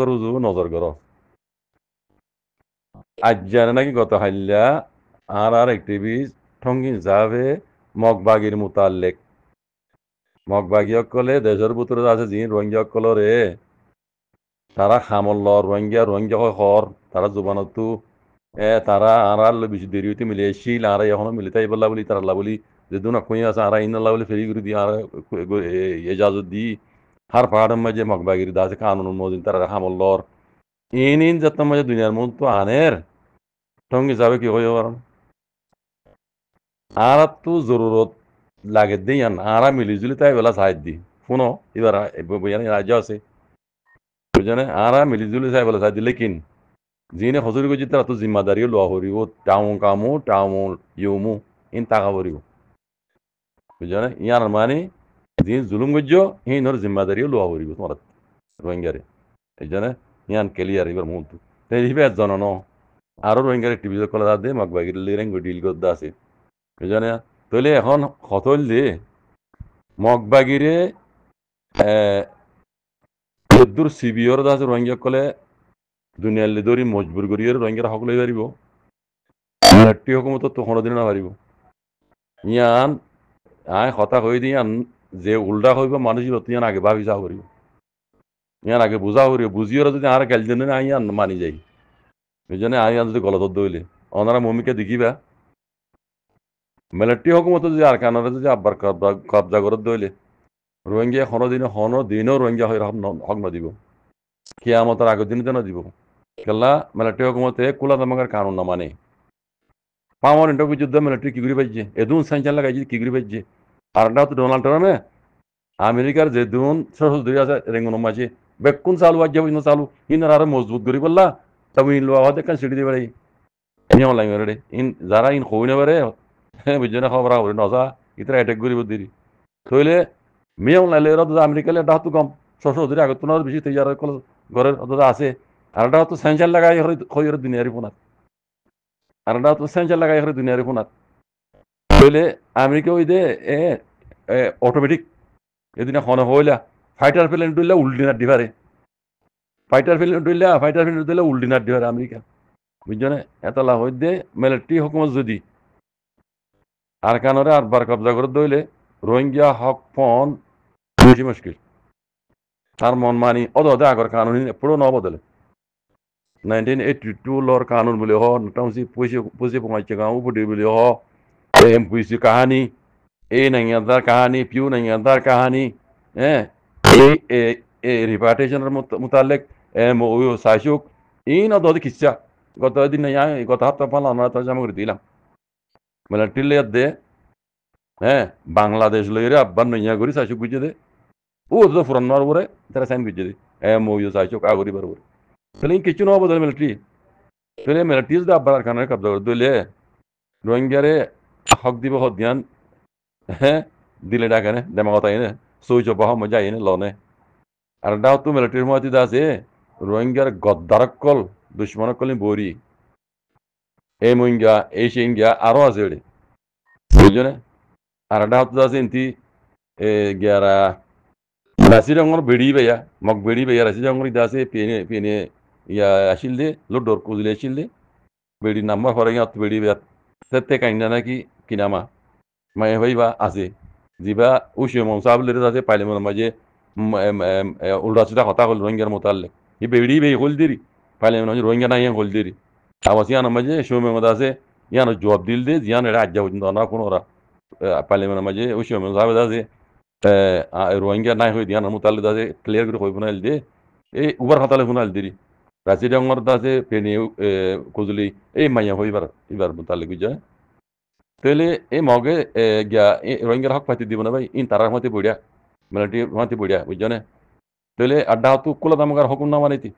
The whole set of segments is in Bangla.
রুজু নজর করো আজ জানে নাকি গত হাইল্লা আর একটিভিস্ট ঠঙ্গিন যাবে মগবাগির মোতাল্লেক মগবাগী অকলে দেশের ভিতরে আছে যিনি রোহিঙ্গা অকলরে তারা খামল রোহিঙ্গা রোহিঙ্গা হর তারা জোবানতো তারা আর বেশি দেরি হইতে মিলে শিল আর এখনো মিলিতে বললা বলি তারা বলি যে দুনা কই আছে আর ইন্নাল্লাহ বলি ফেরি করে দি আর এজাজত দি হার পাহাড়ের মাঝে মগবাগির দাসে কানুন মদিন তারা খামল ইন যত মাঝে দুনিয়ার মন তো আনের ঠঙ্গি যাবে কি হয়ে পারেন আর তো জরুরত লাগে দিই আরা মিলিজুলি তাই বেলা সাহায্য দি শুনো এবার বইয়ানি রাজ্য আছে বুঝনে আরা মিলিজুলি তাই বেলা সাহায্য দিলে কিন যিনি হজুরি করছি তারা তো জিম্মাদারিও লোয়া করিব টাউন কামু টাউন ইউমু ইন টাকা করিব বুঝনে ইয়ার মানে যিনি জুলুম করছ হিনর জিম্মাদারিও লোয়া করিব তোমার রোহিঙ্গারে এই জন্য ইয়ান ক্লিয়ার এবার মুহূর্ত এইভাবে জন ন আরো রোহিঙ্গারে টিভি কলা দে মগবাগির লিরেঙ্গ ডিল করতে আছে বুঝনে তাহলে এখন হতল দিয়ে মগবাগিরে যদ্দূর সিবিওর আছে রোহিঙ্গা কলে দুনিয়ার দৌড়ি মজবুর করিয়ে রোহিঙ্গারা সকলে পারিব একটি হুকুমত তো কোনোদিন না পারিব ইয়ান আয় হতা হয়ে দিয়ান যে উল্টা হইব মানুষ ইয়ান আগে ভাবি যা করিব ইয়ান আগে বুঝা করিব বুঝিও যদি আর গেল দিন না ইয়ান মানি যাই বুঝনে আইয়ান যদি গলত দইলে ওনারা মমিকে দেখিবা মিলিটারি হুকুমত যদি আর কানারে যদি আব্বার কবজা করে দইলে রোহিঙ্গা দিনও রোহিঙ্গা হয়ে হক নদিব কিয়ামতের আগের দিন যেন দিব কেলা মিলিটারি হুকুমতে কুলা দামাগার কানুন না মানে পাওয়ার যুদ্ধ মিলিটারি কি করে পাইছে এদুন সাইন্সান লাগাইছে কি করে পাইছে আর তো ডোনাল্ড ট্রাম্পে আমেরিকার যে দুন সশস্ত্র আছে রেঙ্গন মাঝে বেকুন চালু আজ যাবো চালু ইনার আরো মজবুত করি বললা তবে ইন লোয়া হতে কান সিঁড়ি দিবে ইন লাগে রে ইন যারা ইন হই না পারে বুঝছে না খবর হবে নজা ইতরা অ্যাটাক করিব দিদি থইলে মেয়েও লাইলে এরা তো আমেরিকালে ডাহতো কম সশস্ত্র আগত না বেশি তৈরি ঘরের অতটা আছে আর এটা তো সেন্সার লাগাই হইর দুনিয়ারি ফোনাত আর এটা তো সেন্সার লাগাই হইর দুনিয়ারি ফোনাত থইলে আমেরিকা ওই দে অটোমেটিক এদিন এখন হইলা ফাইটার প্লেন তুললে উল্টিনার দিবারে ফাইটার প্লেন তুললে উল্টিনার দিবারে আমেরিকা বুঝছো না এত লাভ হই দে মিলিটারি হুকুমত যদি আর কানরে আর বার কবজা করে দইলে রোহিঙ্গা হক ফোন বেশি মুশকিল তার মন মানি অদে আগর কানুন পুরো ন বদলে 1982 লর কানুন বলে হ নটাউসি পুষে পৌঁছে গাঁও উপরে বলে হ এম পুষি কাহানি এ নাইয়াদার কাহানি পিউ নাইয়াদার কাহানি হ্যাঁ এই রিপার্টেশনের মোতালেক এম ও সাইসুক এই না দদি কিচ্ছা গত দিন গত হপ্তাহ পালা আমরা তো জমা করে দিলাম মিলিটারি লেয়ার দে হ্যাঁ বাংলাদেশ লইরে আব্বার নইয়া করি সাইসুক বুঝে দে ও তো ফুরান মার উপরে তারা সাইন বুঝে দে এম ও সাইসুক আগরি বার উপরে তাহলে কিছু না বদলে মিলিটারি তাহলে মিলিটারি যদি আব্বার খানের কবজা করে দিলে রোহিঙ্গারে হক দিব হক জ্ঞান হ্যাঁ দিলে ডাকে না দেমাগত আইনে সৌচ বাহ মজা আইনে লনে আর ডাও তো মিলিটারির মধ্যে আছে রোহিঙ্গার গদ্দারকল দুশ্মনকল বরি এই মহিঙ্গা এই সিঙ্গা আরো আছে এড়ে বুঝছো না আর ডাও তো আছে ইন্তি গিয়ারা রাশি রঙর বেড়ি বেয়া মগ বেড়ি বেয়া রাশি রঙর ইদা আছে পেনে পেনে ইয়া আসিল দে লোডর কুজলে আসিল দে বেড়ি নাম্বার হরে গিয়ে বেড়ি বেয়া সেতে কাইনা নাকি কিনামা মায়ে ভাইবা আছে যিবা উসে মৌসাবলের আছে পাইলে মনে মাঝে উল্টা সিধা কথা হল রোহিঙ্গার মোতালে ই বেড়ি বেই হল দিরি পাইলে মনে রোহিঙ্গা নাই হল দিরি আবার ইয়ান মাঝে সময় মধ্যে আছে ইয়ান জবাব দিল দে জিয়ান এটা আজ্ঞা পর্যন্ত না কোনো ওরা পাইলে মনে মাঝে উসে মৌসাব আছে রোহিঙ্গা নাই হয়ে দিয়ান মোতালে আছে ক্লিয়ার করে হয়ে ফোনাইল দে এই উবার খাতালে ফোনাইল দিরি রাশি ডঙ্গর আছে পেনি খুঁজলি এই মাইয়া হইবার এবার মোতালে বুঝা তাহলে এই মগে গিয়া রোহিঙ্গার হক পাইতে দিব না ভাই ইন তারার মধ্যে বইয়া মিলিটারি মধ্যে বইয়া বুঝছো না তাহলে আড্ডা তো কুলা দামাগার হকুম না মানাইতি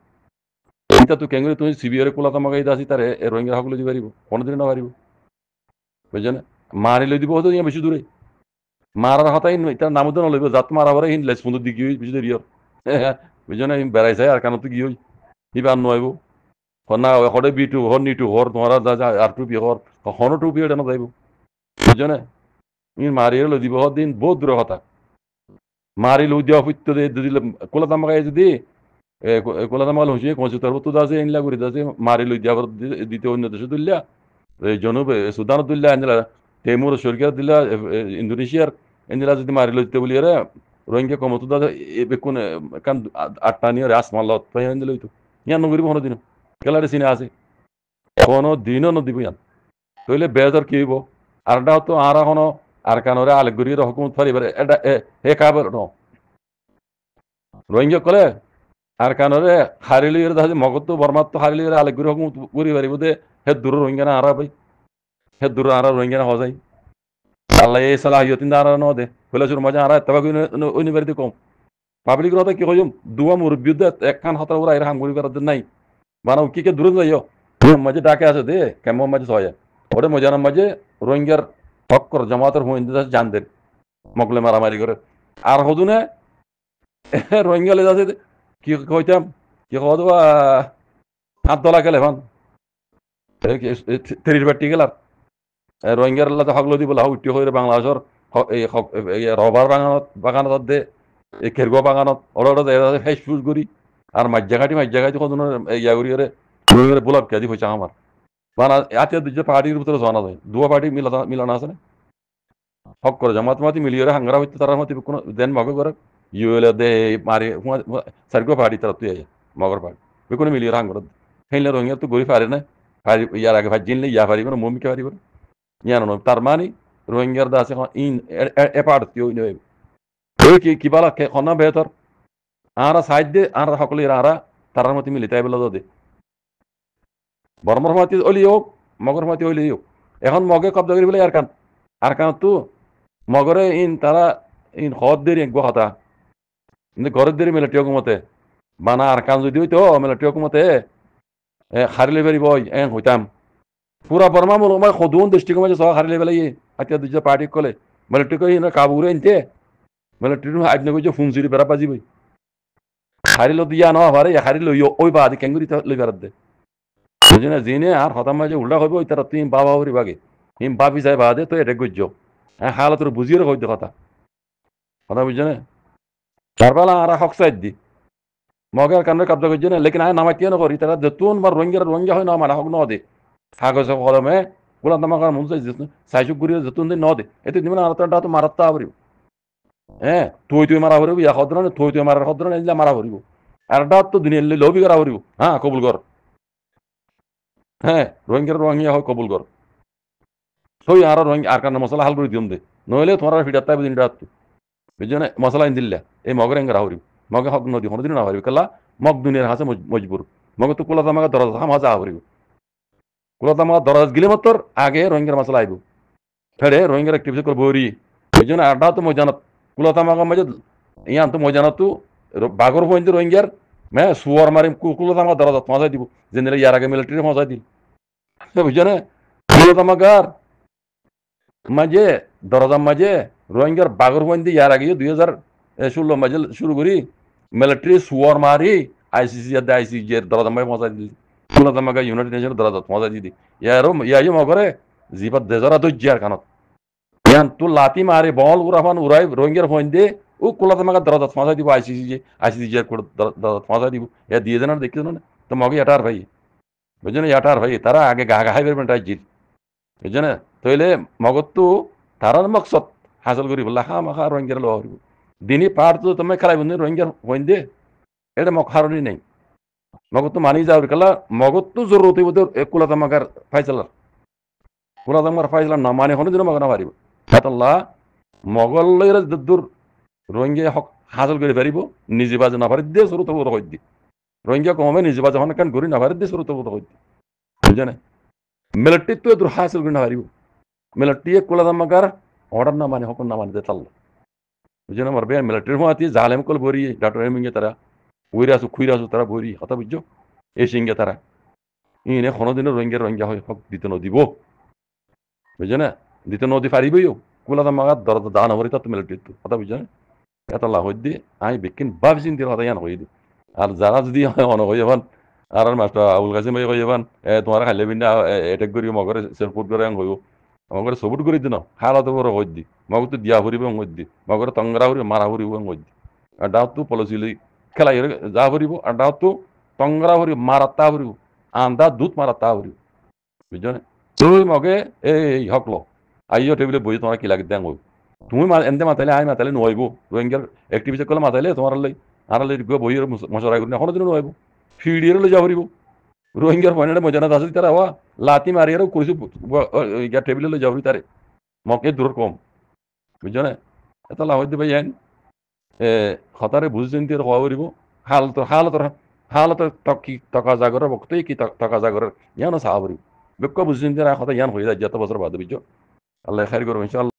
এইটা তো কেঙ্গুরি তুমি সিবিআর কুলা দামাগাই দাসি তারে রোহিঙ্গার হক লই দিব পারিব কোনোদিন না পারিব বুঝছো না মারি লই দিব হতো ইয়া বেশি দূরে মারার হতাই তার নাম তো নলইব জাত মারা পরে হিন লেস বন্ধু দিকি হই বুঝতে রিয়র বুঝছো না বেড়াই চাই আর কানত কি হই ইবার নয়ব না হরে বিটু হর নিটু হর তোমারা যা আর টুপি হর হনো টুপি এটা না যাইব বুঝছো না ইন মারিয়ে লই দিব দিন বহুত দূরে কথা মারি লই দেওয়া ফুটতে দে যদি কোলা দামাগাই যদি কোলা মাল হুঁসিয়ে কঞ্চুতার তো দাসে ইনলা করি দাসে মারি লই দিয়া দ্বিতীয় অন্য দেশে তুললা জনুব সুদান তুললা এনলা তেমুর সরকার দিলা ইন্দোনেশিয়ার এনলা যদি মারি লইতে বলি রে রোহিঙ্গা কমতো দাসে বেকুন কান আটটা নিয়ে রাস মাল্লত তাই এনে লইতো ইয়ান নগরি কোনো দিন কেলারে সিনে আছে কোনো দিনও নদিব ইয়ান তইলে বেজার কি হইব আরটা তো আর এখনো আর কানরে আলেগুরির হুকুমত ফারিবারে এটা হে কাবার ন রোহিঙ্গা কলে আর কানরে হারিলির দাসে মগত বর্মাত তো হারিলির আলেগুরি হুকুমত পুরি পারিব দে হে দূর রোহিঙ্গা না আরা ভাই হে দূর আরা রোহিঙ্গা না হজাই আল্লাহ এই সালাহিয়তিন আরা ন দে কইলে সুর মজা আরা তবা ইউনিভার্সিটি কম পাবলিক রতে কি কইম দুয়া মুরব্বিদ একখান হাতার ওরা এর হাঙ্গুরি করার নাই বানাও কি কে দূরে যাইও মাঝে ডাকে আছে দে কেমন মাঝে সহায় ওরে মজানার মাঝে রোহিঙ্গার হক্কর জামাতের হুইন্দা জানদের মকলে মারামারি করে আর হদুনে রোহিঙ্গা লে যাচ্ছে কি কইতাম কি কদ হাত দলা গেলে এখন তেরির বাটি গেলার রোহিঙ্গার আল্লাহ হকলো দিব লাউ উঠি হয়ে বাংলাদেশের রবার বাগানত দে এই খেরগুয়া বাগানত ওরা ফেস ফুস করি আর মাজ্জাঘাটি কত ইয়া করি রোহিঙ্গার বোলাপ কেজি হয়েছে আমার বানা আতে দুটো পার্টির ভিতরে জানা যায় দুয়া পার্টি মিলানো আছে না হক করে জামাত মাতি মিলিয়ে হাঙ্গারা হইতে তারা মতি কোনো দেন মগে করে ইউএল দে মারি সার্গো পার্টি তারা তুই মগর পার্টি বেকুনে মিলিয়ে হাঙ্গার হেলে রোহিঙ্গা তো গরি পারে না পারি ইয়ার আগে ভাজিনলে ইয়া পারিব না মমিকে পারিব ইয়ানো তার মানে রোহিঙ্গার দাসে ইন এ পার্ট তুই নই ওই কি বালা খনা বেহতর আরা সাইড দে আর সকলে আরা তারার মতি মিলিতাই বলা দে বর্মর মাতি অলি হোক মগর মাতি অলি হোক এখন মগে কব্জা করি বলে আর কান তো মগরে ইন তারা ইন হদ দেরি এক কথা কিন্তু ঘরের দেরি মেলে টিয়ক মতে বানা আর কান যদি হইতো মেলে টিয়ক মতে হারিলে পারি বই হইতাম পুরা বর্মা মূল আমার সদুন দৃষ্টিকোণ মাঝে সব হারিলে বেলাই আত্মীয় দুজন পার্টি কলে মিলিটারি কই কাবুরে আনতে মিলিটারি আজ নগর ফুনসুরি বেড়া বাজি বই হারিল দিয়া ন হারে হারিল ওই বা আদি কেঙ্গুরি লই বেড়াত দে বুঝি না জিনে আর হতাম মাঝে উল্টা হইব ওই তারা তুই বাবা হরি বাগে হিম বাপি যাই বাদে তো এটা গুজ্জ হ্যাঁ হালত বুঝিয়ে কই দে কথা কথা বুঝছে না তারবেলা আর হক সাইড দি মগের কান্ডে কব্জা করছে না লেকিন আয় নামাই কেন করি তারা যেতুন বার রোহিঙ্গা হয় না মানে হক ন দে কাগজ কলমে গুলা তামাকার মন চাই সাইসুক গুড়ি যেতুন দিন ন দে এতে দিবেন আর তার তো মারাত্তা পারিব হ্যাঁ তুই মারা ভরিব ইয়া সদ্রনে তুই মারার সদ্রনে এগুলা মারা ভরিব আর ডাত তো দুনিয়া লবি করা ভরিব হ্যাঁ কবুল কর হ্যাঁ রোহিঙ্গা হয় কবুল কর সই আর রোহিঙ্গা আর কারণে মশলা হাল করে দিম দে নইলে তোমার ফিটার তাই দিন ডাত বুঝছো না মশলা ইন দিল্লা এই মগের এঙ্গারা হরিব মগে হক নদী হরদিন না হরিব কেলা মগ দুনিয়ার হাসে মজবুর মগে তো কুলা তামাকা দরজ হামাজা হরিব কুলা তামাকা দরজ গিলে মাত্র আগে রোহিঙ্গার মশলা আইব ফেরে রোহিঙ্গার একটিভিটি করবো হরি ওই জন্য আড্ডা তো মজানত কুলা তামাকা মাঝে ইয়ান তো মজানত তো বাগর পয়েন্ট রোহিঙ্গার হ্যাঁ সুয়ার মারিম কুলা তামাকা দরজ মজাই দিব জেনারেল ইয়ার আগে মিলিটারি মজাই দিল বুঝছো না কুলা তামাকার মাঝে দরজার মাঝে রোহিঙ্গার বাগর পয়েন্ট ইয়ার আগে 2016 মাঝে শুরু করি মিলিটারি সুয়ার মারি আইসিসি এর দরজার মাঝে মজাই দিল কুলা তামাকা ইউনাইটেড নেশনের দরজা মজাই দি ইয়ারও মগরে জিবাত দেজরা দজ্জার কানত ইয়ান তো লাতি মারে বল উড়াফান উড়াই রোহিঙ্গার ফোন দে ও কোলা তোমাকে দরজা ফাঁসা দিব আইসিসি এর দরজা ফাঁসা দিব এ দিয়ে দেন দেখি না তো মগে এটার ভাই বুঝছো না এটার ভাই তারা আগে গা গাহাই বেরবেন রাজ্যির বুঝছো না তইলে মগত তো তারার মকসদ হাসল করি বললা হা মাখা রোহিঙ্গার লো হরিব দিনই পার তো তুমি খেলাই বন্ধু রোহিঙ্গার ফোন দে এটা মখারণই নেই মগত তো মানি যাওয়ার কালা মগত তো জরুরত হইব কোলা তামাকার ফাইসালার কোলা তামাকার ফাইসালার না মানে হনে দিন মগ না পারিব আল্লাহ মগলের দূর রোহিঙ্গা হক হাসল করে পারিব নিজে বাজে না পারি দে শুরু তো হই দি রোহিঙ্গা কমে নিজে বাজে হন কান ঘুরি না পারি দে শুরু তো হই দি বুঝে না মিলিটারি তো দূর হাসল করে না পারিব মিলিটারি কোলা দামাকার অর্ডার না মানে হক না মানে দে তাল্লা বুঝে না মারবে মিলিটারি মাতি জালেম কল ভরি ডাক্তার এমিঙ্গে তারা উইরাসু খুইরাসু তারা ভরি কথা বুঝছো এই সিঙ্গে তারা ইনে কোনোদিনও রোহিঙ্গা হয় হক দিতে নদিব বুঝে না দিতে নদী পারিবইও কোলা দামাকার দরজা দান হরি তা মিলিটারি তো কথা বুঝছো না এটা লাভ দি আমি বিকিন ভাব চিন্তি কথা ইয়ান হয়ে দি আর যারা যদি অন হয়ে যাবান আর মাস্টার আবুল কাসিম ভাই হয়ে যাবান তোমার খাইলে বিনা এটেক করি মগরে সেলফুট করে হইব মগরে সবুট করে দিন হালাত বড় হই দি মগ তো দিয়া ফুরিব হই দি মগরে তংরা ফুরিব মারা ফুরিব হই দি আর ডাউ তো পলিসি লই খেলাই যা ফুরিব আড্ডা তো টংরা ফুরিব মারাত্তা ফুরিব আন্দা দুধ মারাত্তা ফুরিব বুঝছো না তুই মগে এই হকল আইও টেবিলে বই তোমার কি লাগে দেন তুমি এনতে মাতাইলে আই মাতাইলে নইব রোহিঙ্গার অ্যাক্টিভিটি করলে মাতাইলে তোমার লাই আর লাই বইয়ের মশারা করি এখনো দিন নইব ফিডিয়ে লই যা ফুরিব রোহিঙ্গার পয়েন্টে মজানাত আছে তারা হওয়া লাতি মারিয়ারও কইছো টেবিলে লই যা ফুরি তারে মকে দূর কম বুঝছো না এটা লাভ হইতে ভাই আইন হতারে বুঝ চিন্তি হওয়া ফুরিব হালতৰ টকি টকা জাগৰৰ বক্তই কি টকা জাগৰৰ ইয়ানো চাহ ফুৰিব বেক বুঝ চিন্তি কথা ইয়ান হৈ যায় যত বছৰ বাদ বুঝছো আল্লাহ খাইর করবো ইনশাআল্লাহ